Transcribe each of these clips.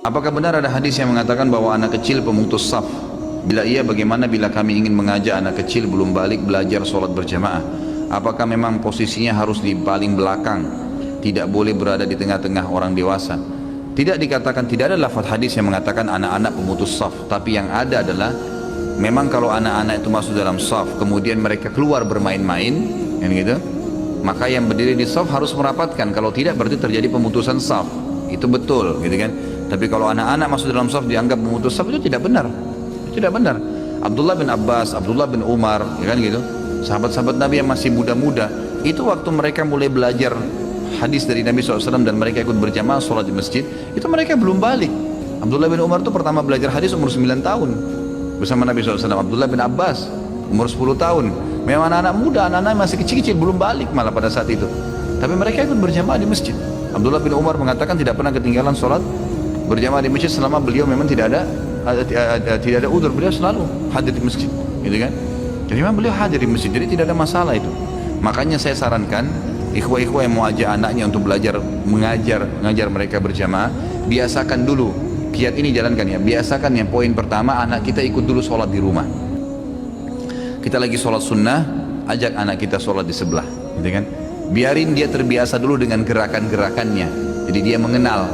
Apakah benar ada hadis yang mengatakan bahwa anak kecil pemutus saf? Bila iya, bagaimana bila kami ingin mengajak anak kecil belum balik belajar sholat berjamaah? Apakah memang posisinya harus di paling belakang, tidak boleh berada di tengah-tengah orang dewasa? Tidak dikatakan, tidak ada lafaz hadis yang mengatakan anak-anak pemutus saf, tapi yang ada adalah memang kalau anak-anak itu masuk dalam saf kemudian mereka keluar bermain-main, kan gitu, maka yang berdiri di saf harus merapatkan. Kalau tidak berarti terjadi pemutusan saf. Itu betul, gitu kan? Tapi kalau anak-anak masuk dalam saf dianggap memutus saf, itu tidak benar. Tidak benar. Abdullah bin Abbas, Abdullah bin Umar, ya kan gitu, sahabat-sahabat Nabi yang masih muda-muda, itu waktu mereka mulai belajar hadis dari Nabi SAW dan mereka ikut berjamaah sholat di masjid, itu mereka belum balik. Abdullah bin Umar itu pertama belajar hadis umur 9 tahun bersama Nabi SAW. Abdullah bin Abbas umur 10 tahun. Memang anak-anak muda, anak-anak masih kecil-kecil, belum balik malah pada saat itu. Tapi mereka ikut berjamaah di masjid. Abdullah bin Umar mengatakan tidak pernah ketinggalan sholat berjamaah di masjid selama beliau memang tidak ada udzur, beliau selalu hadir di masjid, gitu kan? Jadi memang beliau hadir di masjid, jadi tidak ada masalah itu. Makanya saya sarankan ikhwah-ikhwah yang mau ajak anaknya untuk belajar mengajar mereka berjamaah, biasakan dulu kiat ini, jalankan ya. Biasakan yang poin pertama, anak kita ikut dulu sholat di rumah. Kita lagi sholat sunnah, ajak anak kita sholat di sebelah, gitu kan? Biarin dia terbiasa dulu dengan gerakan-gerakannya, jadi dia mengenal.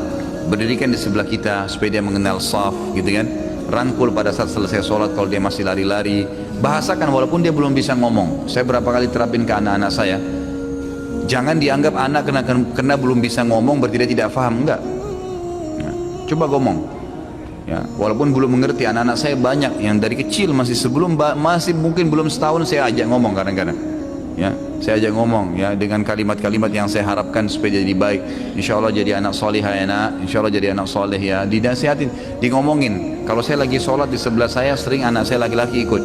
Berdirikan di sebelah kita supaya dia mengenal saf, gitu kan. Rangkul pada saat selesai sholat kalau dia masih lari-lari. Bahasakan walaupun dia belum bisa ngomong. Saya berapa kali terapin ke anak-anak saya, jangan dianggap anak kena belum bisa ngomong berarti dia tidak paham, enggak. Nah, coba ngomong ya, walaupun belum mengerti. Anak-anak saya banyak yang dari kecil masih mungkin belum setahun saya ajak ngomong kadang-kadang ya, saya ajak ngomong ya dengan kalimat-kalimat yang saya harapkan supaya jadi baik. Insya Allah jadi anak solihah ya nak, insya Allah jadi anak soleh ya, dinasihatin, di ngomongin. Kalau saya lagi sholat di sebelah saya, sering anak saya laki-laki ikut,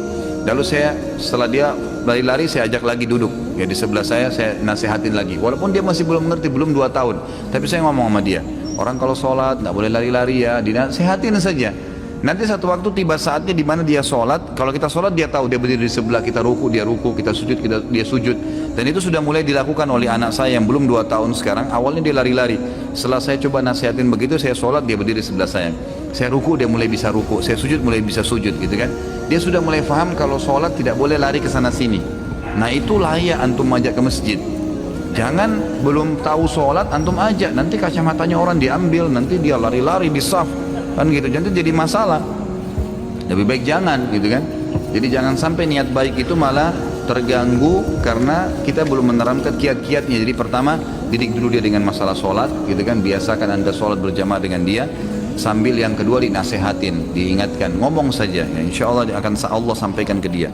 lalu saya setelah dia lari-lari saya ajak lagi duduk ya di sebelah saya nasihatin lagi, walaupun dia masih belum mengerti, belum 2 tahun, tapi saya ngomong sama dia, orang kalau sholat nggak boleh lari-lari ya, dinasihatin saja. Nanti satu waktu tiba saatnya di mana dia sholat, kalau kita sholat dia tahu, dia berdiri di sebelah kita, ruku dia ruku, kita sujud dia sujud. Dan itu sudah mulai dilakukan oleh anak saya yang belum 2 tahun sekarang. Awalnya dia lari-lari, setelah saya coba nasihatin begitu, saya sholat dia berdiri di sebelah saya ruku dia mulai bisa ruku, saya sujud mulai bisa sujud, gitu kan. Dia sudah mulai paham kalau sholat tidak boleh lari ke sana sini. Nah itu layak antum ajak ke masjid. Jangan belum tahu sholat antum ajak, nanti kacamatanya orang diambil, nanti dia lari-lari di saf, kan gitu, jadi masalah. Lebih baik jangan, gitu kan. Jadi jangan sampai niat baik itu malah terganggu karena kita belum menerapkan kiat-kiatnya. Jadi pertama, didik dulu dia dengan masalah sholat, gitu kan. Biasakan anda sholat berjamaah dengan dia. Sambil yang kedua dinasehatin, diingatkan, ngomong saja ya, insya Allah akan Allah sampaikan ke dia.